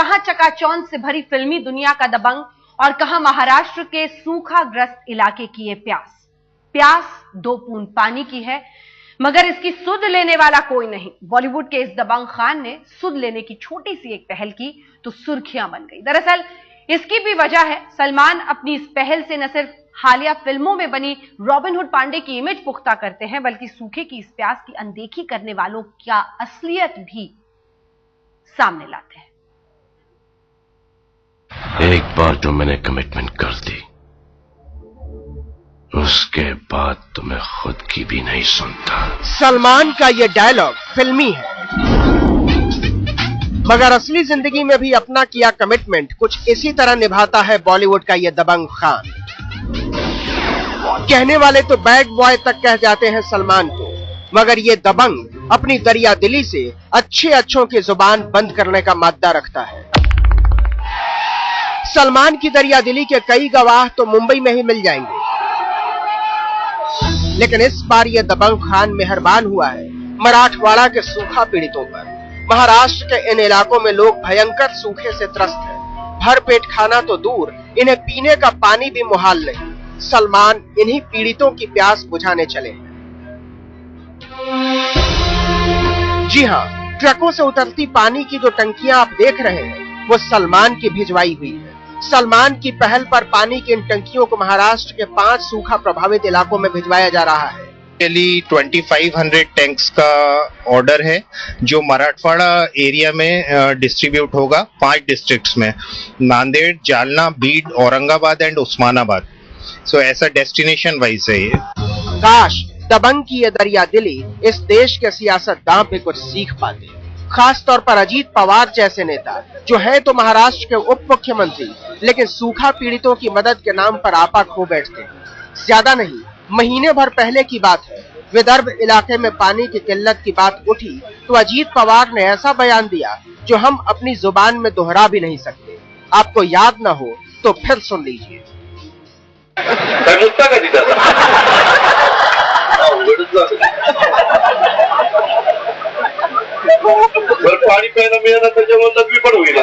कहां चकाचौंध से भरी फिल्मी दुनिया का दबंग और कहां महाराष्ट्र के सूखाग्रस्त इलाके की ये प्यास। प्यास 2 बूंद पानी की है, मगर इसकी सुध लेने वाला कोई नहीं। बॉलीवुड के इस दबंग खान ने सुध लेने की छोटी सी एक पहल की तो सुर्खियां बन गई। दरअसल इसकी भी वजह है, सलमान अपनी इस पहल से न सिर्फ हालिया फिल्मों में बनी रॉबिन हुड पांडे की इमेज पुख्ता करते हैं, बल्कि सूखे की इस प्यास की अनदेखी करने वालों का असलियत भी सामने लाते हैं। एक बार जो मैंने कमिटमेंट कर दी, उसके बाद तो मैं खुद की भी नहीं सुनता। सलमान का ये डायलॉग फिल्मी है, मगर असली जिंदगी में भी अपना किया कमिटमेंट कुछ इसी तरह निभाता है बॉलीवुड का ये दबंग खान। कहने वाले तो बैड बॉय तक कह जाते हैं सलमान को, मगर ये दबंग अपनी दरिया दिली से अच्छों की जुबान बंद करने का मादा रखता है। सलमान की दरिया दिली के कई गवाह तो मुंबई में ही मिल जाएंगे, लेकिन इस बार यह दबंग खान मेहरबान हुआ है मराठवाड़ा के सूखा पीड़ितों पर। महाराष्ट्र के इन इलाकों में लोग भयंकर सूखे से त्रस्त हैं। भर पेट खाना तो दूर, इन्हें पीने का पानी भी मुहाल नहीं। सलमान इन्हीं पीड़ितों की प्यास बुझाने चले हैं। जी हां, ट्रकों से उतरती पानी की जो टंकियां आप देख रहे हैं, वो सलमान की भिजवाई हुई है। सलमान की पहल पर पानी की इन टंकियों को महाराष्ट्र के 5 सूखा प्रभावित इलाकों में भिजवाया जा रहा है। 2500 टैंक्स का ऑर्डर है, जो मराठवाड़ा एरिया में डिस्ट्रीब्यूट होगा 5 डिस्ट्रिक्ट्स में, नांदेड़, जालना, बीड, औरंगाबाद एंड उस्मानाबाद। सो ऐसा डेस्टिनेशन वाइज है ये। काश दबंग की ये दरिया दिली इस देश के सियासतदान पे कुछ सीख पाते, खास तौर पर अजीत पवार जैसे नेता, जो है तो महाराष्ट्र के उप मुख्यमंत्री, लेकिन सूखा पीड़ितों की मदद के नाम पर आपा खो बैठते हैं। ज्यादा नहीं, महीने भर पहले की बात है, विदर्भ इलाके में पानी की किल्लत की बात उठी तो अजीत पवार ने ऐसा बयान दिया जो हम अपनी जुबान में दोहरा भी नहीं सकते। आपको याद ना हो तो फिर सुन लीजिए। पाणी प्यायला मिळालं त्याच्यामुळे तकलीफ पण होईल।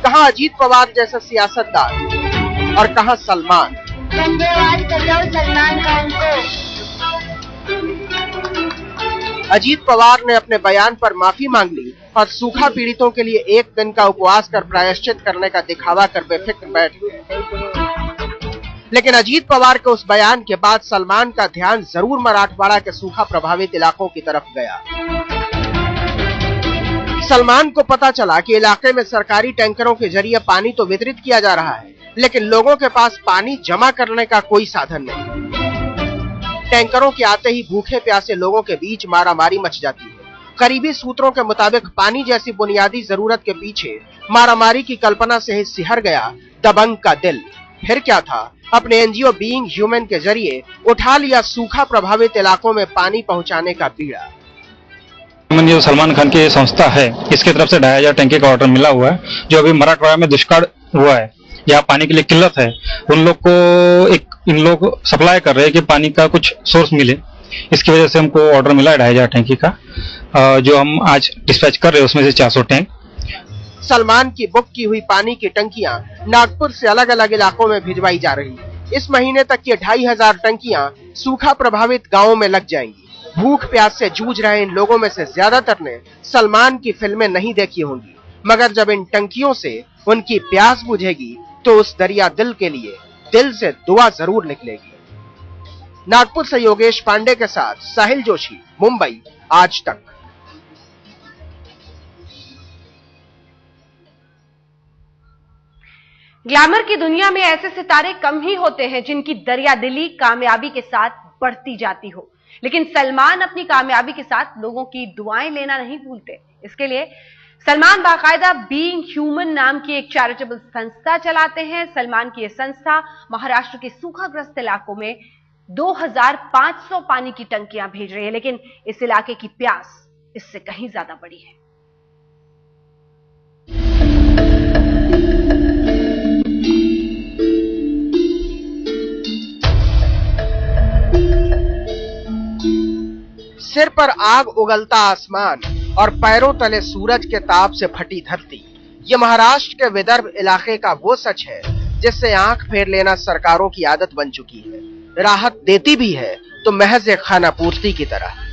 कहां अजीत पवार जैसा सियासतदान और कहां सलमान। धन्यवाद सलमान खान को। अजीत पवार ने अपने बयान पर माफी मांग ली और सूखा पीड़ितों के लिए 1 दिन का उपवास कर प्रायश्चित करने का दिखावा कर बेफिक्र बैठ गए। लेकिन अजीत पवार के उस बयान के बाद सलमान का ध्यान जरूर मराठवाड़ा के सूखा प्रभावित इलाकों की तरफ गया। सलमान को पता चला कि इलाके में सरकारी टैंकरों के जरिए पानी तो वितरित किया जा रहा है, लेकिन लोगों के पास पानी जमा करने का कोई साधन नहीं। टैंकरों के आते ही भूखे प्यासे लोगों के बीच मारामारी मच जाती है। करीबी सूत्रों के मुताबिक पानी जैसी बुनियादी जरूरत के पीछे मारामारी की कल्पना से ही सिहर गया दबंग का दिल। फिर क्या था, अपने एनजीओ बीइंग ह्यूमन के जरिए उठा लिया सूखा प्रभावित इलाकों में पानी पहुंचाने का बीड़ा। जो सलमान खान की संस्था है, इसके तरफ से 2500 टैंकी का ऑर्डर मिला हुआ है, जो अभी मराठवाड़ा में दुष्काल हुआ है, यहाँ पानी के लिए किल्लत है, उन लोग को इन लोग सप्लाई कर रहे हैं कि पानी का कुछ सोर्स मिले। इसकी वजह से हमको ऑर्डर मिला है 2500 टैंकी का, जो हम आज डिस्पैच कर रहे हैं, उसमें से 400 टैंक। सलमान की बुक की हुई पानी की टंकियां नागपुर से अलग अलग इलाकों में भिजवाई जा रही है। इस महीने तक ये 2500 टंकियां सूखा प्रभावित गांवों में लग जाएंगी। भूख प्यास से जूझ रहे इन लोगों में से ज्यादातर ने सलमान की फिल्में नहीं देखी होंगी, मगर जब इन टंकियों से उनकी प्यास बुझेगी तो उस दरिया दिल के लिए दिल से दुआ जरूर निकलेगी। नागपुर से योगेश पांडे के साथ साहिल जोशी, मुंबई, आज तक। ग्लैमर की दुनिया में ऐसे सितारे कम ही होते हैं जिनकी दरियादिली कामयाबी के साथ बढ़ती जाती हो, लेकिन सलमान अपनी कामयाबी के साथ लोगों की दुआएं लेना नहीं भूलते। इसके लिए सलमान बाकायदा बीइंग ह्यूमन नाम की एक चैरिटेबल संस्था चलाते हैं। सलमान की यह संस्था महाराष्ट्र के सूखाग्रस्त इलाकों में 2500 पानी की टंकियां भेज रही है, लेकिन इस इलाके की प्यास इससे कहीं ज्यादा बड़ी है। सिर पर आग उगलता आसमान और पैरों तले सूरज के ताप से फटी धरती, ये महाराष्ट्र के विदर्भ इलाके का वो सच है जिससे आंख फेर लेना सरकारों की आदत बन चुकी है। राहत देती भी है तो महज एक खाना पूर्ति की तरह।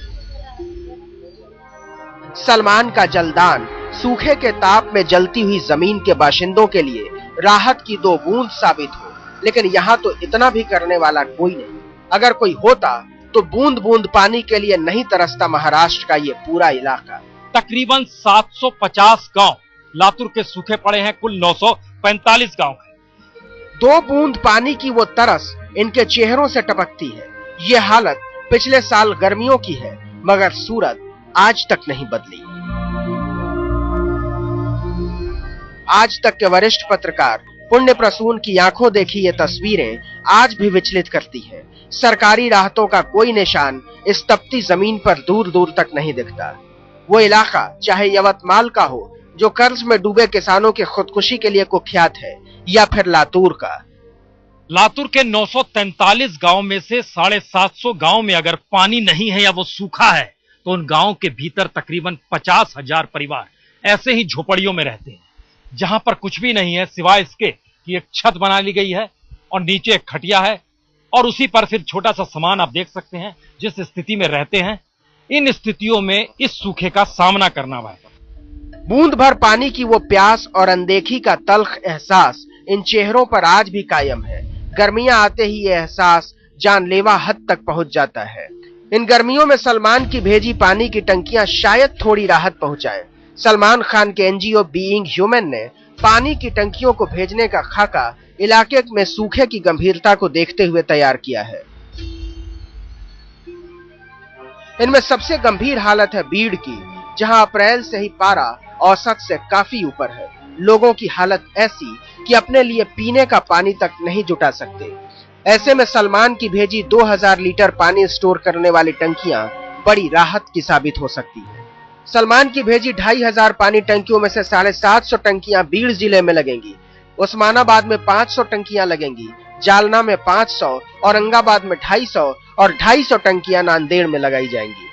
सलमान का जलदान सूखे के ताप में जलती हुई जमीन के बाशिंदों के लिए राहत की 2 बूंद साबित हो, लेकिन यहाँ तो इतना भी करने वाला कोई नहीं। अगर कोई होता तो बूंद बूंद पानी के लिए नहीं तरसता महाराष्ट्र का ये पूरा इलाका। तकरीबन 750 गांव लातूर के सूखे पड़े हैं, कुल 945 गांव हैं। 2 बूंद पानी की वो तरस इनके चेहरों से टपकती है। ये हालत पिछले साल गर्मियों की है, मगर सूरत आज तक नहीं बदली। आज तक के वरिष्ठ पत्रकार पुण्य प्रसून की आंखों देखी ये तस्वीरें आज भी विचलित करती हैं। सरकारी राहतों का कोई निशान इस तपती जमीन पर दूर दूर तक नहीं दिखता। वो इलाका चाहे यवतमाल का हो जो कर्ज में डूबे किसानों की खुदकुशी के लिए कुख्यात है, या फिर लातूर का। लातूर के 943 गांव में से 750 गांव में अगर पानी नहीं है या वो सूखा है तो उन गांव के भीतर तकरीबन 50,000 परिवार ऐसे ही झोपड़ियों में रहते हैं, जहां पर कुछ भी नहीं है सिवाय इसके कि एक छत बना ली गई है और नीचे एक खटिया है और उसी पर फिर छोटा सा सामान। आप देख सकते हैं जिस स्थिति में रहते हैं, इन स्थितियों में इस सूखे का सामना करना है। बूंद भर पानी की वो प्यास और अनदेखी का तल्ख एहसास इन चेहरों पर आज भी कायम है। गर्मियां आते ही ये एहसास जानलेवा हद तक पहुंच जाता है। इन गर्मियों में सलमान की भेजी पानी की टंकियां शायद थोड़ी राहत पहुंचाए। सलमान खान के एनजीओ बीइंग ह्यूमन ने पानी की टंकियों को भेजने का खाका इलाके में सूखे की गंभीरता को देखते हुए तैयार किया है। इनमें सबसे गंभीर हालत है बीड़ की, जहां अप्रैल से ही पारा औसत से काफी ऊपर है। लोगों की हालत ऐसी कि अपने लिए पीने का पानी तक नहीं जुटा सकते। ऐसे में सलमान की भेजी 2000 लीटर पानी स्टोर करने वाली टंकियां बड़ी राहत की साबित हो सकती है। सलमान की भेजी 2500 पानी टंकियों में से 750 टंकियां बीड़ जिले में लगेंगी, उस्मानाबाद में 500 टंकियां लगेंगी, जालना में 500, औरंगाबाद में 250 और 250 टंकियां नांदेड़ में लगाई जाएंगी।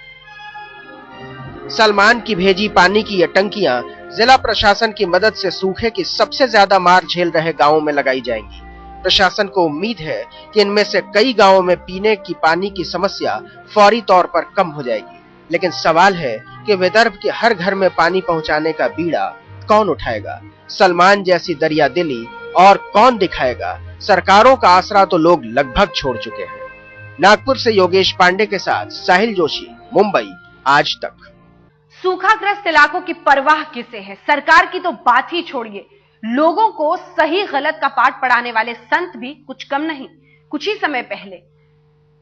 सलमान की भेजी पानी की ये टंकियां जिला प्रशासन की मदद से सूखे की सबसे ज्यादा मार झेल रहे गांवों में लगाई जाएंगी। प्रशासन को उम्मीद है कि इनमें से कई गांवों में पीने की पानी की समस्या फौरी तौर पर कम हो जाएगी। लेकिन सवाल है कि विदर्भ के हर घर में पानी पहुंचाने का बीड़ा कौन उठाएगा? सलमान जैसी दरिया दिली और कौन दिखाएगा? सरकारों का आसरा तो लोग लगभग छोड़ चुके हैं। नागपुर से योगेश पांडे के साथ साहिल जोशी, मुंबई, आज तक। सूखाग्रस्त इलाकों की परवाह किसे है? सरकार की तो बात ही छोड़िए, लोगों को सही गलत का पाठ पढ़ाने वाले संत भी कुछ कम नहीं। कुछ ही समय पहले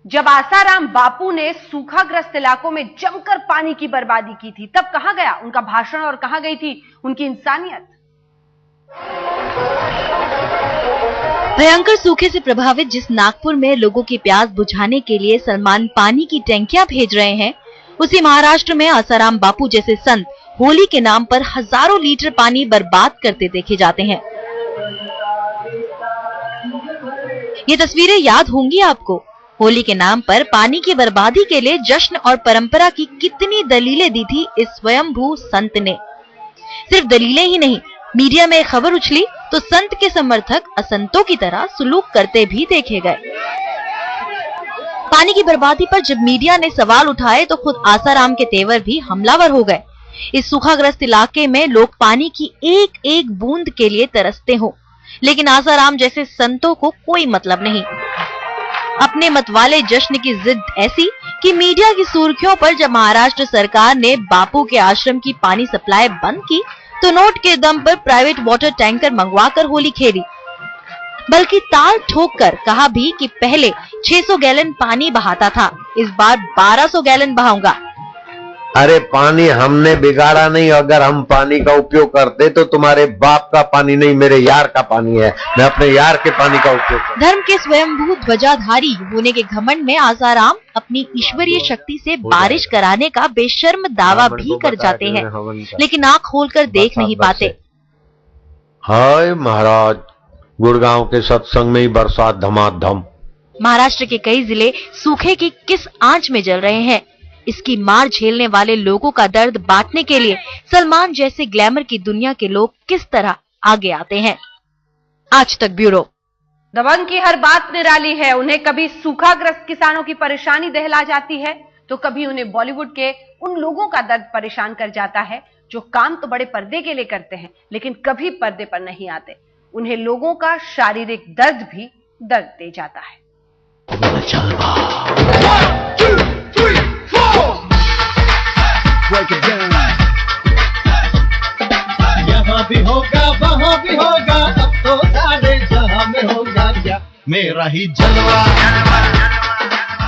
जब आसाराम बापू ने सूखाग्रस्त इलाकों में जमकर पानी की बर्बादी की थी, तब कहां गया उनका भाषण और कहां गई थी उनकी इंसानियत? भयंकर सूखे से प्रभावित जिस नागपुर में लोगों की प्यास बुझाने के लिए सलमान पानी की टंकियां भेज रहे हैं, उसी महाराष्ट्र में आसाराम बापू जैसे संत होली के नाम पर हजारों लीटर पानी बर्बाद करते देखे जाते हैं। ये तस्वीरें याद होंगी आपको। होली के नाम पर पानी की बर्बादी के लिए जश्न और परंपरा की कितनी दलीलें दी थी इस स्वयंभू संत ने। सिर्फ दलीलें ही नहीं, मीडिया में खबर उछली तो संत के समर्थक असंतों की तरह सुलूक करते भी देखे गए। पानी की बर्बादी पर जब मीडिया ने सवाल उठाए तो खुद आसाराम के तेवर भी हमलावर हो गए। इस सूखाग्रस्त इलाके में लोग पानी की एक एक बूंद के लिए तरसते हो, लेकिन आसाराम जैसे संतों को कोई मतलब नहीं। अपने मतवाले जश्न की जिद ऐसी कि मीडिया की सुर्खियों पर जब महाराष्ट्र सरकार ने बापू के आश्रम की पानी सप्लाई बंद की तो नोट के दम पर प्राइवेट वाटर टैंकर मंगवाकर होली खेली। बल्कि ताल ठोक कर कहा भी कि पहले 600 गैलन पानी बहाता था, इस बार 1200 गैलन बहाऊंगा। अरे पानी हमने बिगाड़ा नहीं, अगर हम पानी का उपयोग करते तो तुम्हारे बाप का पानी नहीं, मेरे यार का पानी है, मैं अपने यार के पानी का उपयोग करता। धर्म के स्वयंभू ध्वजाधारी होने के घमंड में आसाराम अपनी ईश्वरीय शक्ति से बारिश कराने का बेशर्म दावा भी कर जाते हैं, लेकिन आंख खोलकर देख नहीं पाते। हाय महाराज, गुड़गांव के सत्संग में ही बरसात धमाधम। महाराष्ट्र के कई जिले सूखे की किस आंच में जल रहे हैं, इसकी मार झेलने वाले लोगों का दर्द बांटने के लिए सलमान जैसे ग्लैमर की दुनिया के लोग किस तरह आगे आते हैं। आज तक ब्यूरो। दबंग की हर बात निराली है। उन्हें कभी सूखाग्रस्त किसानों की परेशानी दहला जाती है तो कभी उन्हें बॉलीवुड के उन लोगों का दर्द परेशान कर जाता है जो काम तो बड़े पर्दे के लिए करते हैं लेकिन कभी पर्दे पर नहीं आते। उन्हें लोगों का शारीरिक दर्द भी दर्द दे जाता है। यहाँ भी होगा वहाँ भी होगा, अब तो सारे जहाँ में होगा क्या मेरा ही जलवा।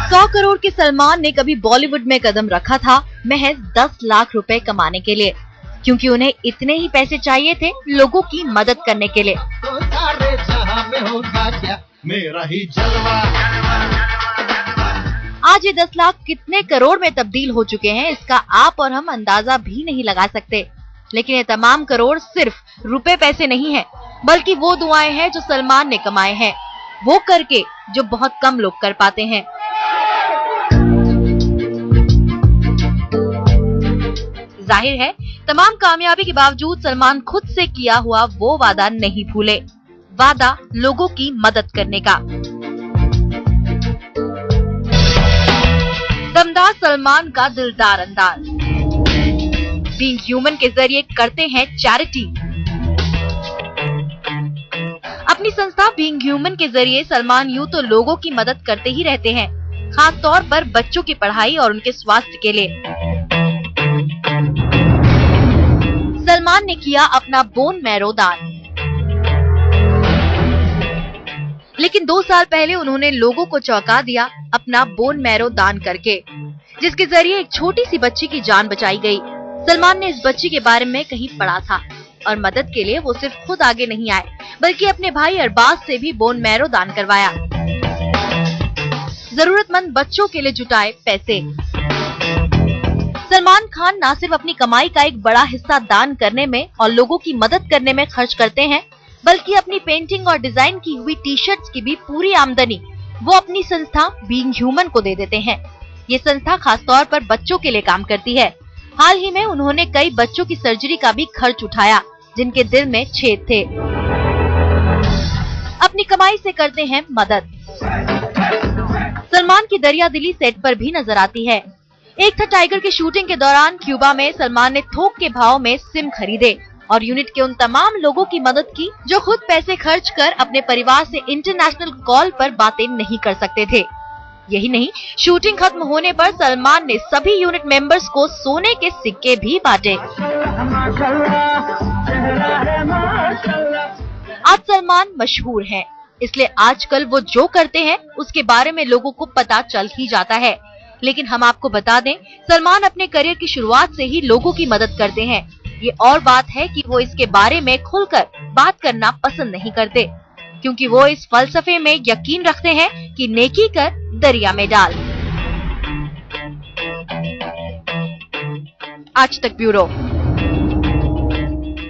100 करोड़ के सलमान ने कभी बॉलीवुड में कदम रखा था महज 10 लाख रुपए कमाने के लिए, क्योंकि उन्हें इतने ही पैसे चाहिए थे लोगों की मदद करने के लिए। तो सारे जहाँ में होगा क्या मेरा ही जलवा। आज ये 10 लाख कितने करोड़ में तब्दील हो चुके हैं इसका आप और हम अंदाजा भी नहीं लगा सकते। लेकिन ये तमाम करोड़ सिर्फ रुपए पैसे नहीं है, बल्कि वो दुआएं हैं जो सलमान ने कमाए हैं, वो करके जो बहुत कम लोग कर पाते हैं। जाहिर है तमाम कामयाबी के बावजूद सलमान खुद से किया हुआ वो वादा नहीं भूले, वादा लोगों की मदद करने का। दमदार सलमान का दिलदार अंदाज। बीइंग ह्यूमन के जरिए करते हैं चैरिटी। अपनी संस्था बीइंग ह्यूमन के जरिए सलमान यूं तो लोगों की मदद करते ही रहते हैं, खास तौर पर बच्चों की पढ़ाई और उनके स्वास्थ्य के लिए। सलमान ने किया अपना बोन मैरो दान, लेकिन 2 साल पहले उन्होंने लोगों को चौंका दिया अपना बोन मैरो दान करके, जिसके जरिए एक छोटी सी बच्ची की जान बचाई गई। सलमान ने इस बच्ची के बारे में कहीं पढ़ा था और मदद के लिए वो सिर्फ खुद आगे नहीं आए, बल्कि अपने भाई अरबाज से भी बोन मैरो दान करवाया। जरूरतमंद बच्चों के लिए जुटाए पैसे। सलमान खान न सिर्फ अपनी कमाई का एक बड़ा हिस्सा दान करने में और लोगों की मदद करने में खर्च करते हैं, बल्कि अपनी पेंटिंग और डिजाइन की हुई टी शर्ट्स की भी पूरी आमदनी वो अपनी संस्था बीइंग ह्यूमन को दे देते हैं। ये संस्था खास तौर पर बच्चों के लिए काम करती है। हाल ही में उन्होंने कई बच्चों की सर्जरी का भी खर्च उठाया जिनके दिल में छेद थे। अपनी कमाई से करते हैं मदद। सलमान की दरियादिली सेट पर भी नजर आती है। एक था टाइगर की शूटिंग के दौरान क्यूबा में सलमान ने थोक के भाव में सिम खरीदे और यूनिट के उन तमाम लोगों की मदद की जो खुद पैसे खर्च कर अपने परिवार से इंटरनेशनल कॉल पर बातें नहीं कर सकते थे। यही नहीं, शूटिंग खत्म होने पर सलमान ने सभी यूनिट मेंबर्स को सोने के सिक्के भी बांटे। आज सलमान मशहूर हैं, इसलिए आजकल वो जो करते हैं उसके बारे में लोगों को पता चल ही जाता है। लेकिन हम आपको बता दें, सलमान अपने करियर की शुरुआत से ही लोगों की मदद करते हैं। ये और बात है कि वो इसके बारे में खुलकर बात करना पसंद नहीं करते, क्योंकि वो इस फलसफे में यकीन रखते हैं कि नेकी कर दरिया में डाल। आज तक ब्यूरो।